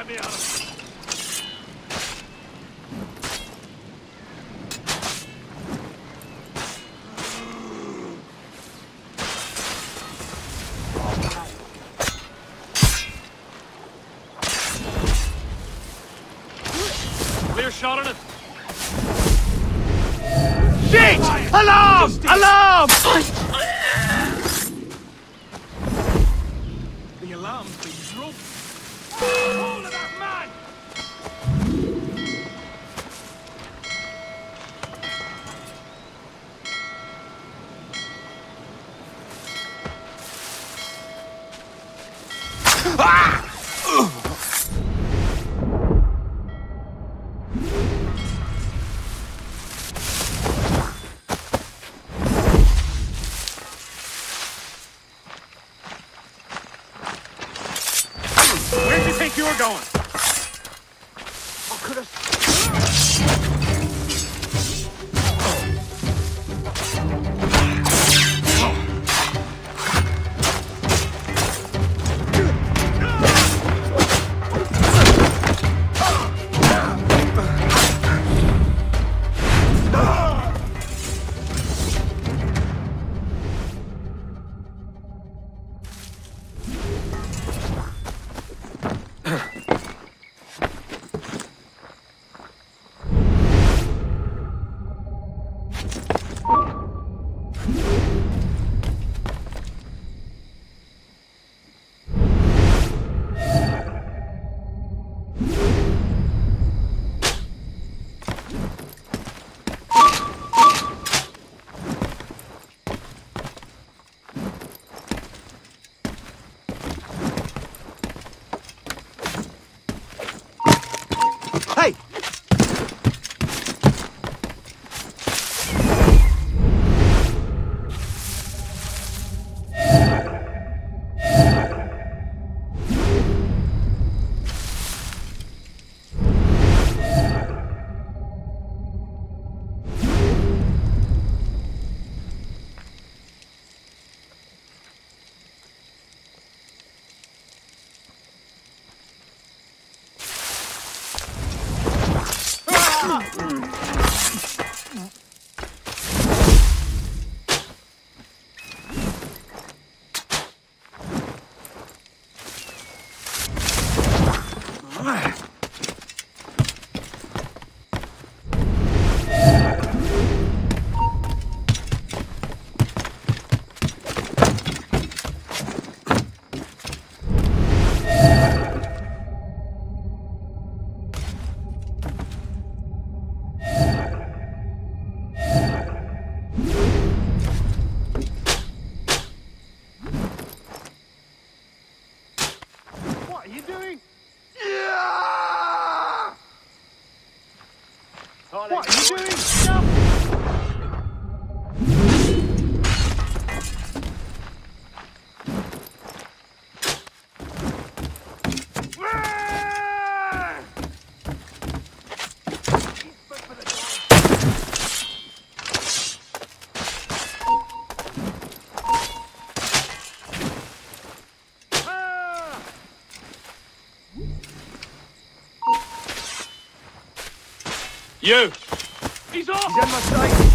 me out of clear shot on it. Shit! Alarm! Alarm! The alarm's been dropped. Hold of that man! Ah! Where do you think you were going? I could have... Hey! What are you doing? Yeah! What are you doing? Stop! You! He's off! He's in my sight!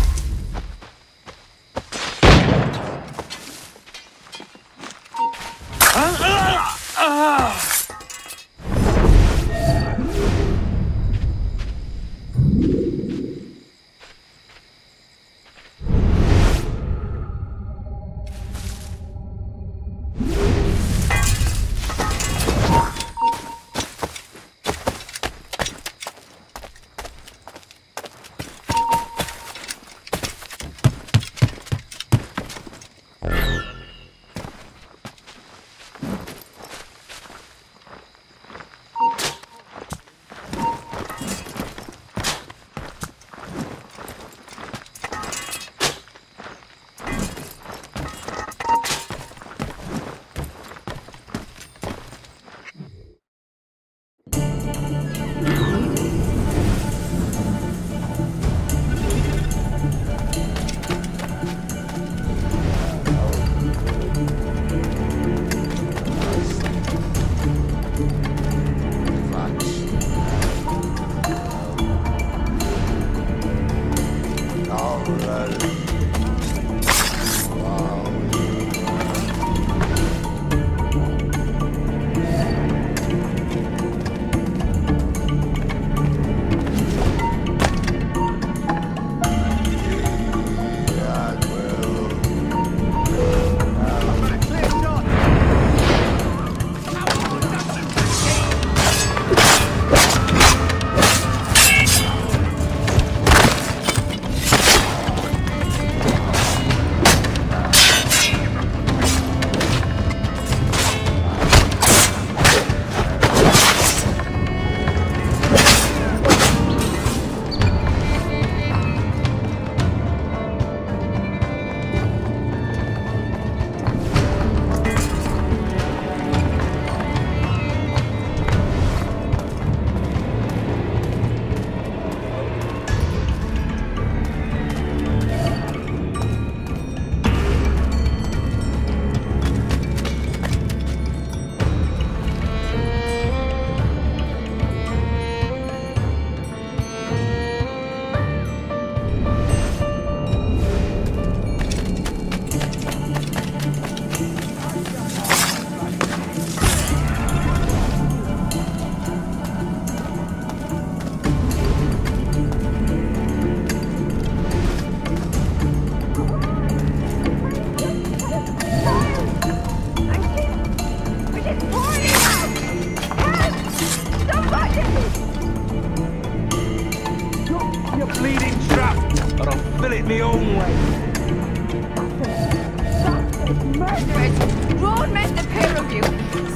Murderers! Road met the pair of you,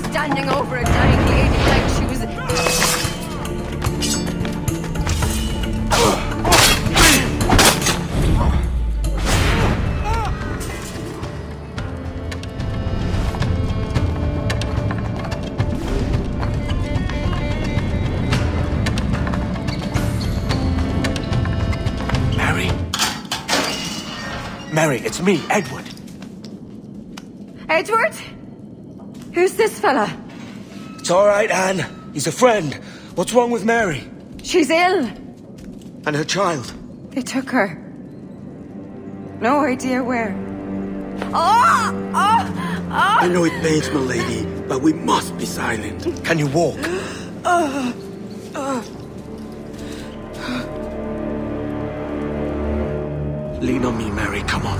standing over a dying lady like she was... Mary, it's me, Edward. Edward? Who's this fella? It's all right, Anne. He's a friend. What's wrong with Mary? She's ill. And her child? They took her. No idea where. Oh! Oh! Oh! I know it pains, my lady, but we must be silent. Can you walk? Lean on me, Mary. Come on.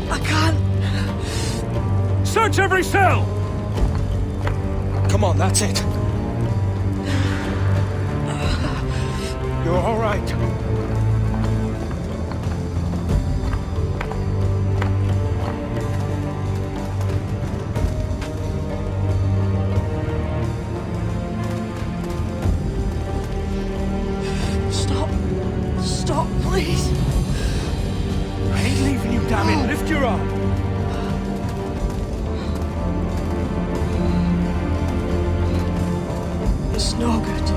I can't. Search every cell! Come on, that's it. You're all right. Stop, please. I ain't leaving you, damn it. Lift your arm. It's no good.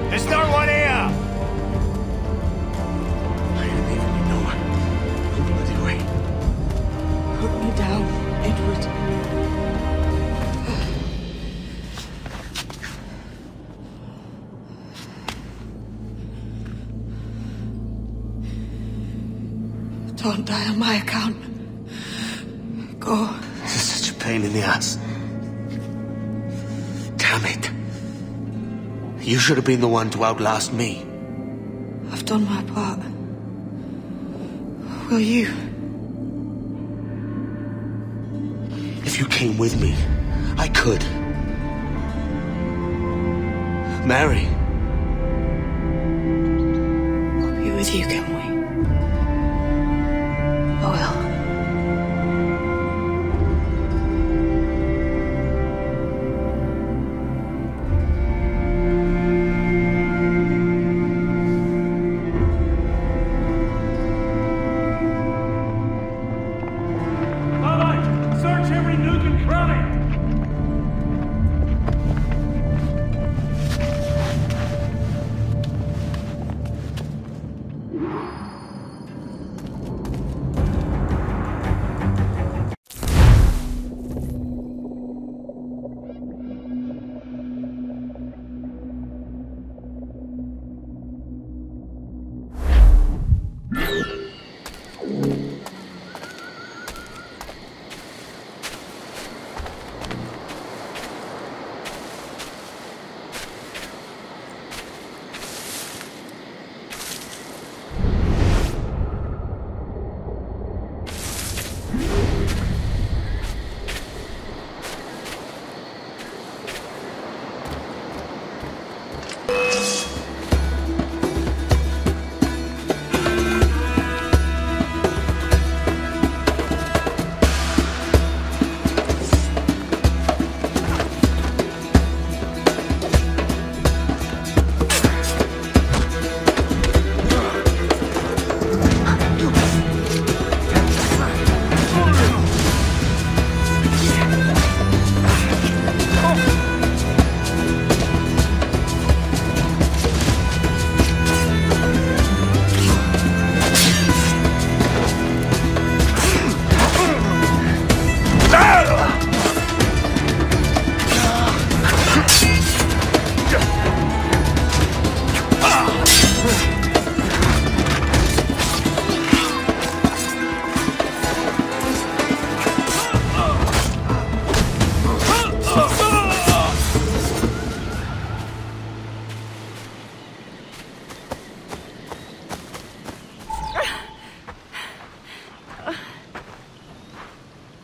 There's no one here! I ain't leaving you nowhere. No bloody way. Put me down, Edward. Don't die on my account. Go. This is such a pain in the ass. Damn it. You should have been the one to outlast me. I've done my part. Will you? If you came with me, I could. Mary. I'll be with you, can we? I will. Search every nook and cranny!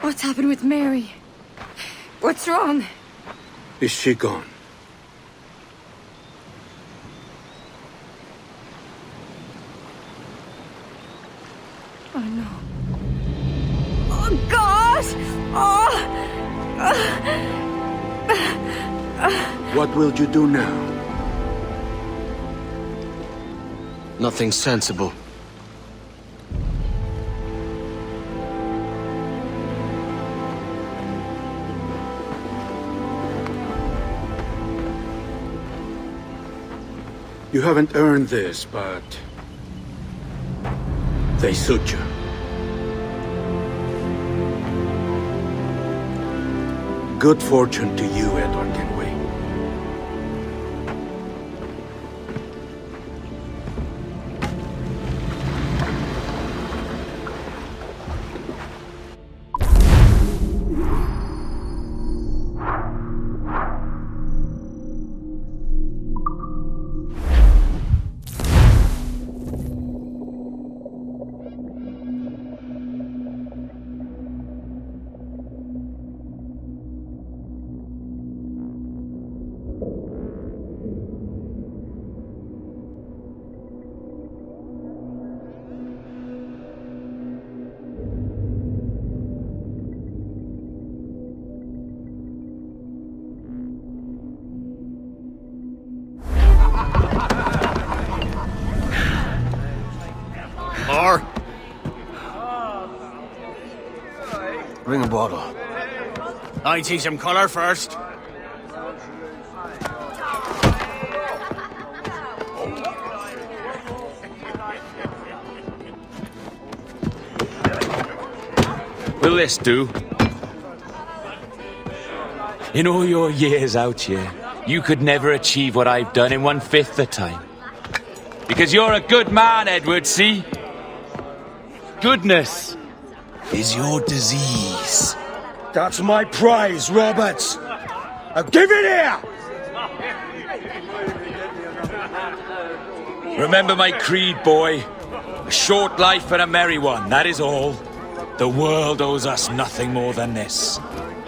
What's happened with Mary? What's wrong? Is she gone? Oh, no. Oh, God! What will you do now? Nothing sensible. You haven't earned this, but they suit you. Good fortune to you, Edward Kenway. Bring a bottle. I'd see some colour first. Will this do? In all your years out here, you could never achieve what I've done in 1/5 the time. Because you're a good man, Edward, see? Goodness is your disease. That's my prize, Roberts. Now give it here! Remember my creed, boy. A short life and a merry one, that is all. The world owes us nothing more than this.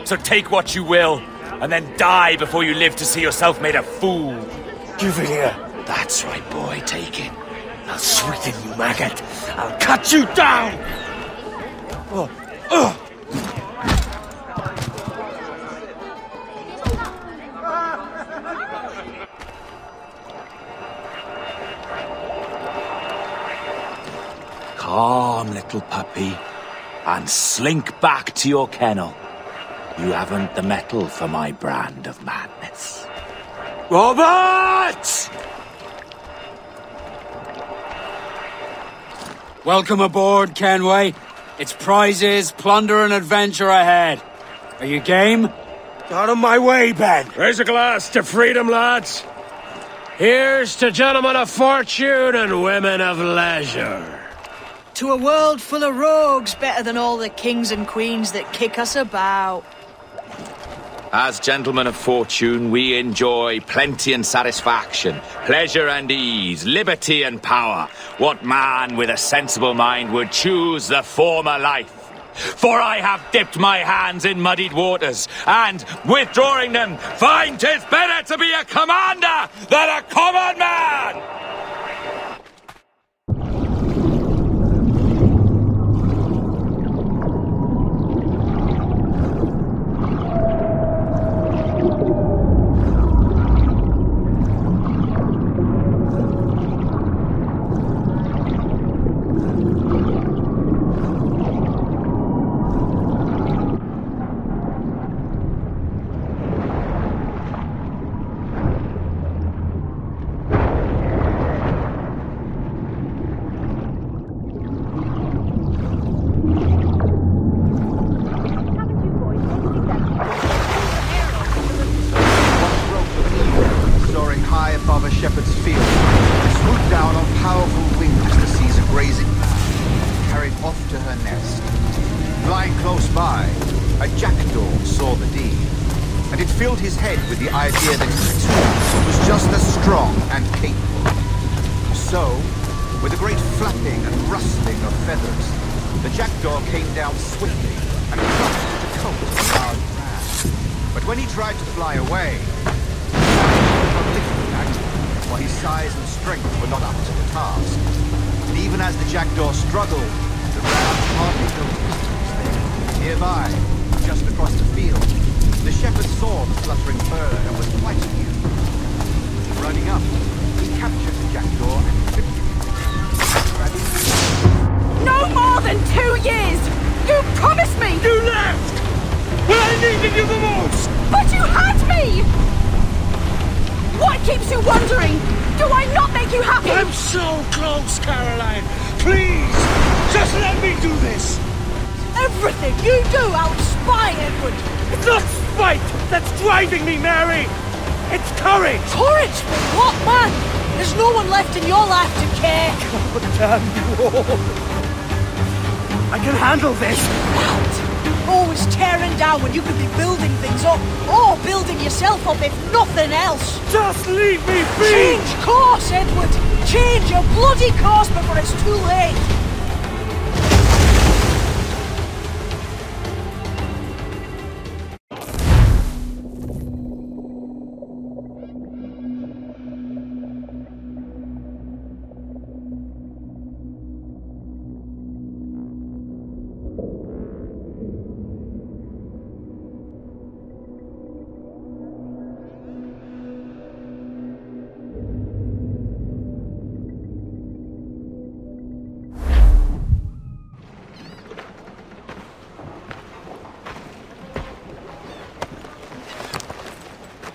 So take what you will, and then die before you live to see yourself made a fool. Give it here. That's right, boy. Take it. I'll sweeten you, maggot. I'll cut you down! Calm, little puppy, and slink back to your kennel. You haven't the mettle for my brand of madness. Roberts! Welcome aboard, Kenway. It's prizes, plunder, and adventure ahead. Are you game? Out of my way, Ben! Raise a glass to freedom, lads. Here's to gentlemen of fortune and women of leisure. To a world full of rogues, better than all the kings and queens that kick us about. As gentlemen of fortune, we enjoy plenty and satisfaction, pleasure and ease, liberty and power. What man with a sensible mind would choose the former life? For I have dipped my hands in muddied waters, and, withdrawing them, find 'tis better to be a commander than a common man! With the idea that he too was just as strong and capable. So, with a great flapping and rustling of feathers, the jackdaw came down swiftly and crushed the coat of a large ram. when he tried to fly away, while his size and strength were not up to the task. And even as the jackdaw struggled, the ram hardly noticed he was there. Nearby, just across the field, the shepherd saw the fluttering bird and was quite amused. Running up, he captured the jackdaw and whipped it. No more than 2 years! You promised me! You left! When I needed you the most! But you had me! What keeps you wondering? Do I not make you happy? I'm so close, Caroline! Please! Just let me do this! Everything you do, I'll spy, Edward! It's not spite that's driving me, Mary! It's courage! Courage for what, man? There's no one left in your life to care. God damn you all! I can handle this! What? Always tearing down when you could be building things up, or building yourself up if nothing else. Just leave me be! Change course, Edward! Change your bloody course before it's too late!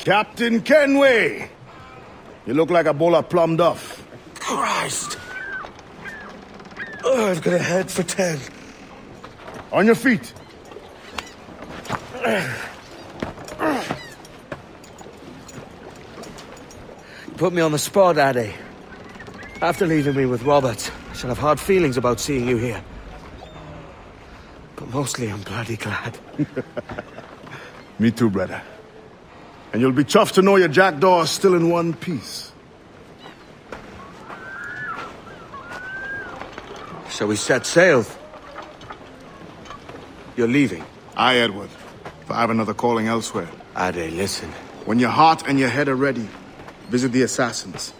Captain Kenway! You look like a bowl of plum duff. Christ! Oh, I've got a head for 10. On your feet. You put me on the spot, Addy. After leaving me with Roberts, I shall have hard feelings about seeing you here. But mostly I'm bloody glad. Me too, brother. And you'll be chuffed to know your jackdaw is still in one piece. Shall we set sail? You're leaving? Aye, Edward. If I have another calling elsewhere. Addy, listen. When your heart and your head are ready, visit the assassins.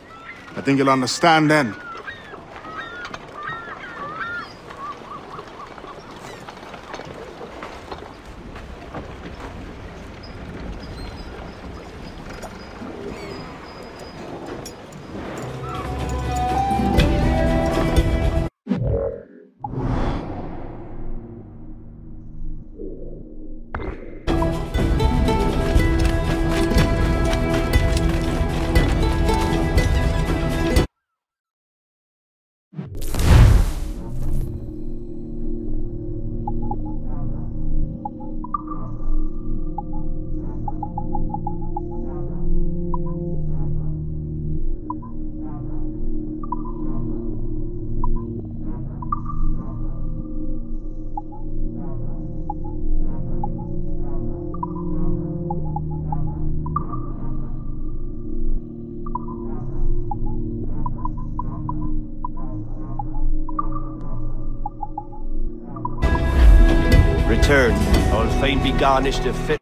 I think you'll understand then. Return. I'll fain be garnished a fit.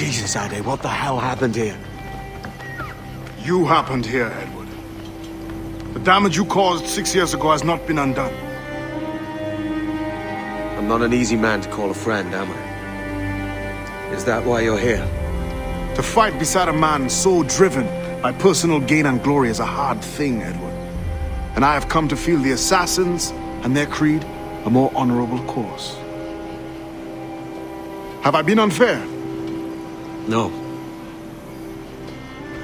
Jesus, Ade, what the hell happened here? You happened here, Edward. The damage you caused 6 years ago has not been undone. I'm not an easy man to call a friend, am I? Is that why you're here? To fight beside a man so driven by personal gain and glory is a hard thing, Edward. And I have come to feel the assassins and their creed a more honorable course. Have I been unfair? No.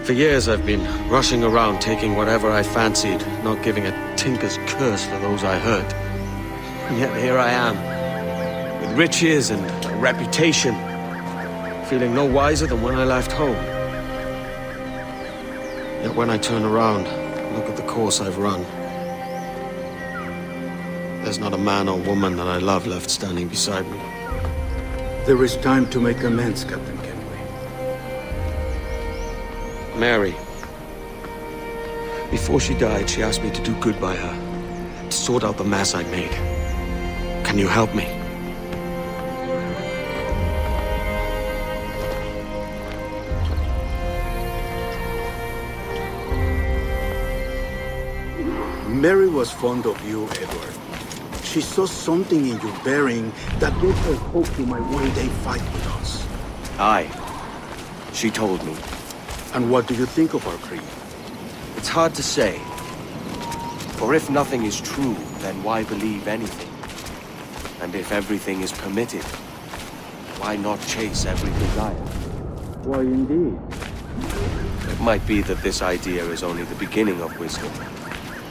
For years I've been rushing around taking whatever I fancied, not giving a tinker's curse for those I hurt. And yet here I am, with riches and a reputation, feeling no wiser than when I left home. Yet when I turn around, look at the course I've run. There's not a man or woman that I love left standing beside me. There is time to make amends, Captain Kenway. Mary. Before she died, she asked me to do good by her, to sort out the mess I made. Can you help me? Mary was fond of you, Edward. She saw something in your bearing that gave her hope you might one day fight with us. Aye. She told me. And what do you think of our creed? It's hard to say. For if nothing is true, then why believe anything? And if everything is permitted, why not chase every desire? Why, indeed. It might be that this idea is only the beginning of wisdom,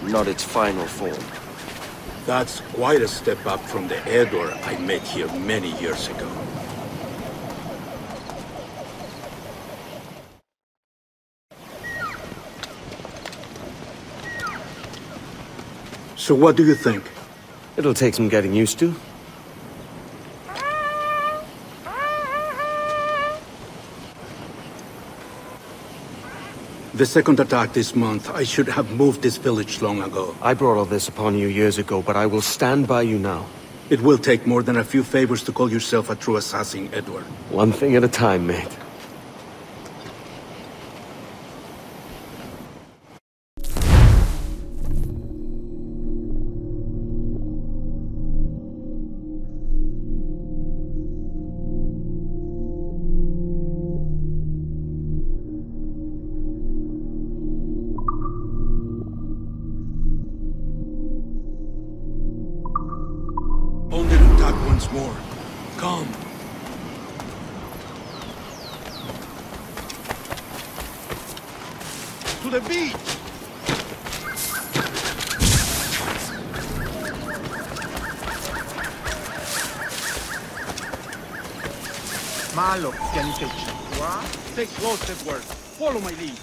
not its final form. That's quite a step up from the Edward I met here many years ago. So what do you think? It'll take some getting used to. The second attack this month, I should have moved this village long ago. I brought all this upon you years ago, but I will stand by you now. It will take more than a few favors to call yourself a true assassin, Edward. One thing at a time, mate. Once more. Come. To the beach! Malo, sanitation. What? Stay close, Edward. Follow my lead.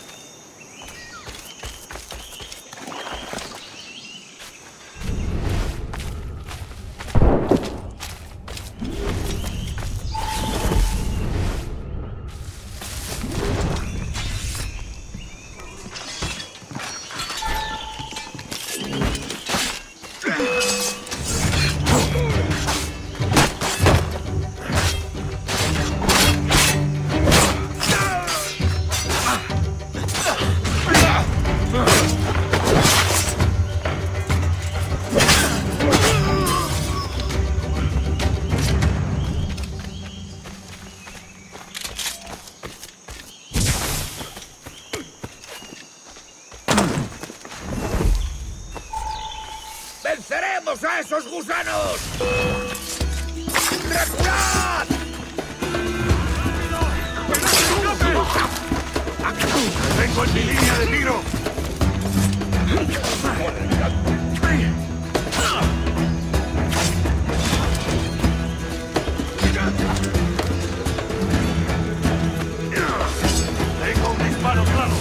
¡Venceremos a esos gusanos! ¡Reculad! ¡Tengo en mi línea de tiro! Tengo un disparo claro.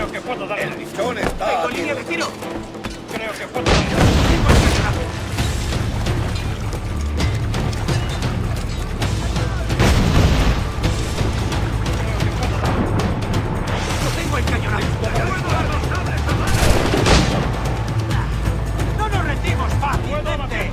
Creo que puedo dar. El pichón está. Tengo línea de tiro. Creo que puedo dar. Tengo el cañonazo. No tengo el cañonazo. No nos rendimos fácilmente.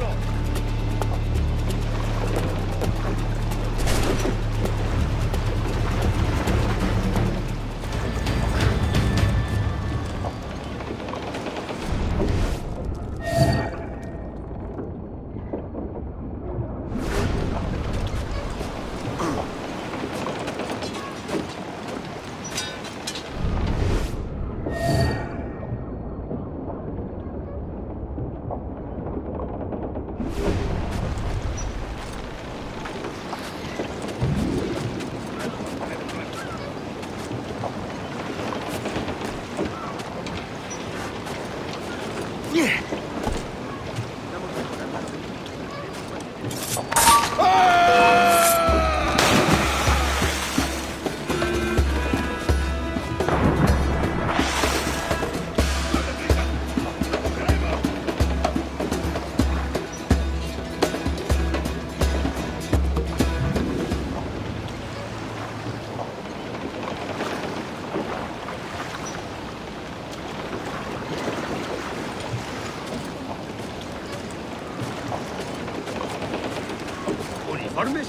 ¿Uniformes?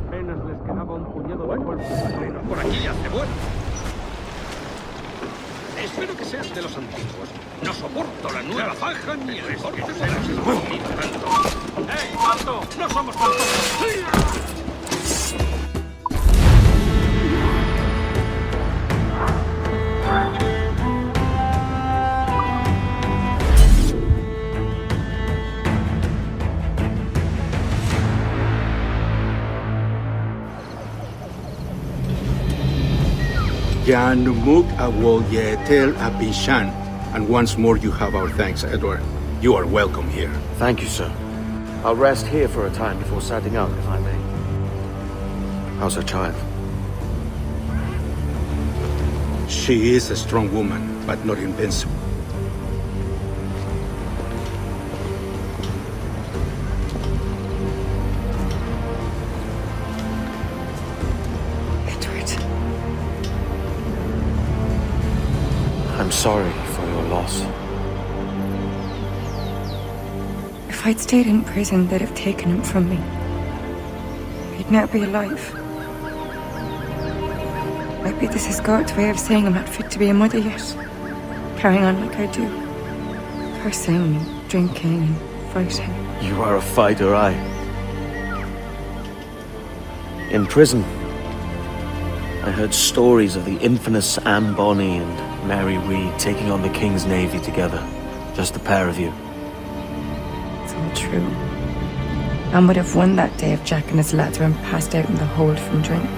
Apenas les quedaba un puñado de polvo. Bueno, por aquí ya hace bueno. Espero que sean de los antiguos. No soporto la nueva faja ni el reporte de ¡Ey, alto! ¡No somos tantos! Yanumuk awol yetel abishan. And once more you have our thanks, Edward. You are welcome here. Thank you, sir. I'll rest here for a time before setting out, if I may. How's her child? She is a strong woman, but not invincible. I'm sorry for your loss. If I'd stayed in prison, they'd have taken him from me. He'd now be alive. Maybe this is God's way of saying I'm not fit to be a mother yet. Carrying on like I do. Cursing, drinking, and fighting. You are a fighter, aye. In prison, I heard stories of the infamous Anne Bonny and Mary Read taking on the King's Navy together. Just the pair of you. It's all true. Anne would have won that day if Jack and his lads weren't passed out in the hold from drink.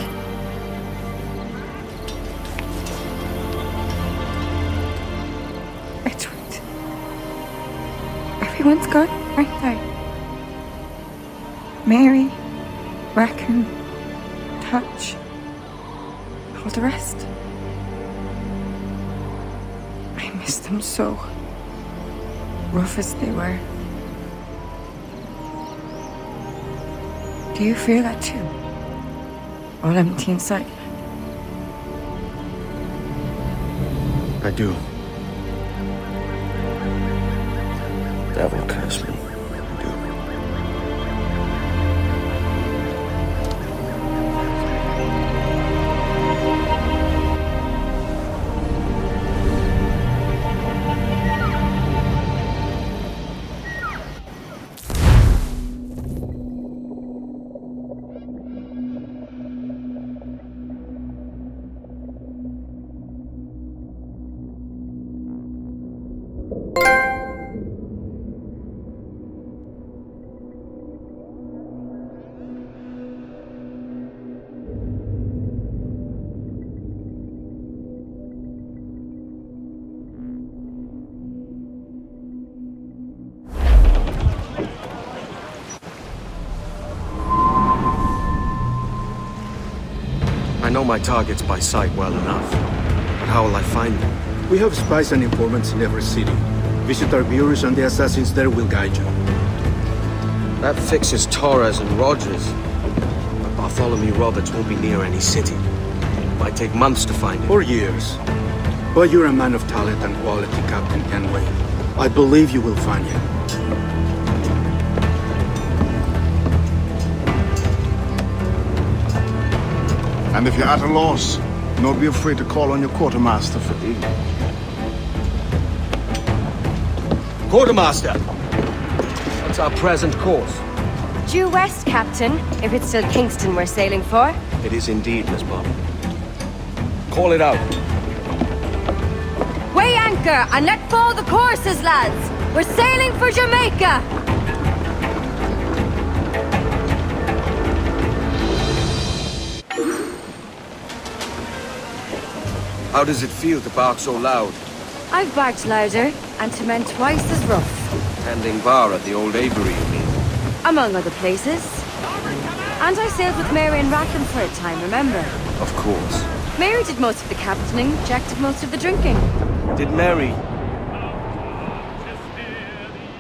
Edward. Everyone's gone, aren't they? Mary, Raccoon, Touch, all the rest. I miss them so. Rough as they were. Do you feel that too? All empty inside? I do. Devil curse me. I do. I know my targets by sight well enough. But how will I find them? We have spies and informants in every city. Visit our bureaus and the assassins there will guide you. That fixes Torres and Rogers. But Bartholomew Roberts won't be near any city. It might take months to find him. Or years. But you're a man of talent and quality, Captain Kenway. I believe you will find him. And if you're at a loss, don't be afraid to call on your quartermaster for aid. Quartermaster! What's our present course? Due west, Captain, if it's still Kingston we're sailing for. It is indeed, Miss Bond. Call it out. Weigh anchor and let fall the courses, lads! We're sailing for Jamaica! How does it feel to bark so loud? I've barked louder, and to men twice as rough. Tending bar at the old Avery, you mean? Among other places. And I sailed with Mary and Rackham for a time, remember? Of course. Mary did most of the captaining, Jack did most of the drinking. Did Mary...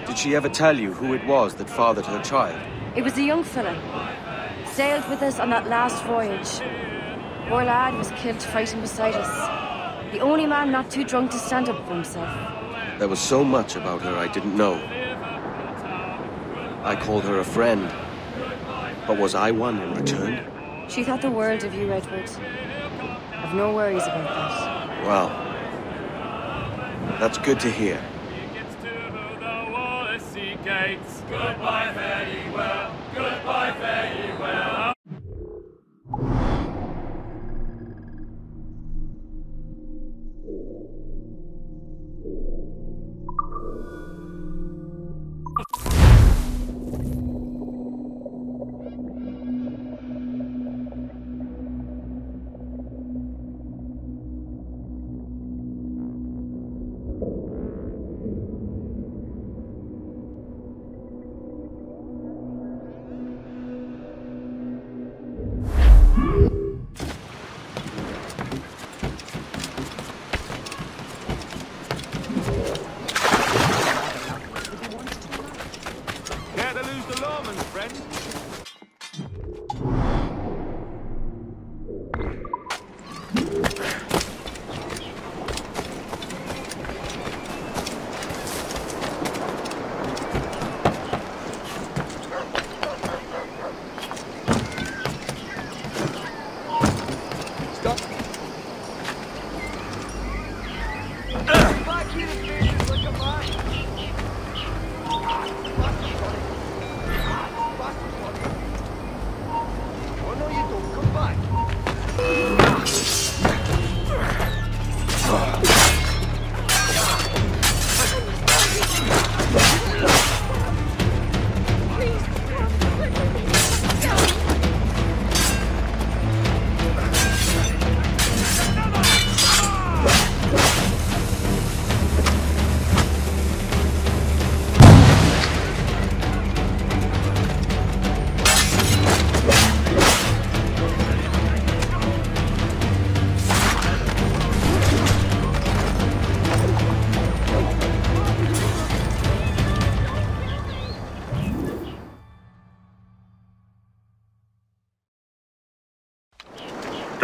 Did she ever tell you who it was that fathered her child? It was a young fella. Sailed with us on that last voyage. Poor lad was killed fighting beside us. The only man not too drunk to stand up for himself. There was so much about her I didn't know. I called her a friend. But was I one in return? She thought the world of you, Edward. I've no worries about that. Well, that's good to hear. Goodbye, fare ye well. Goodbye, fare ye well.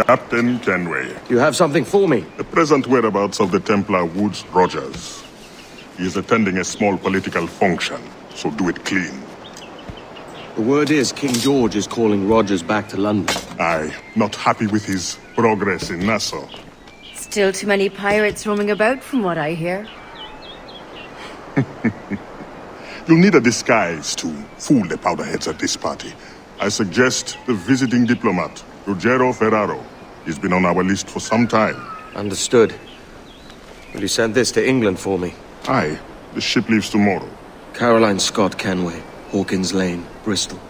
Captain Kenway. You have something for me? The present whereabouts of the Templar Woods Rogers. He is attending a small political function, so do it clean. The word is King George is calling Rogers back to London. Aye, not happy with his progress in Nassau. Still too many pirates roaming about, from what I hear. You'll need a disguise to fool the powderheads at this party. I suggest the visiting diplomat, Ruggiero Ferraro. He's been on our list for some time. Understood. Will you send this to England for me? Aye. The ship leaves tomorrow. Caroline Scott Kenway, Hawkins Lane, Bristol.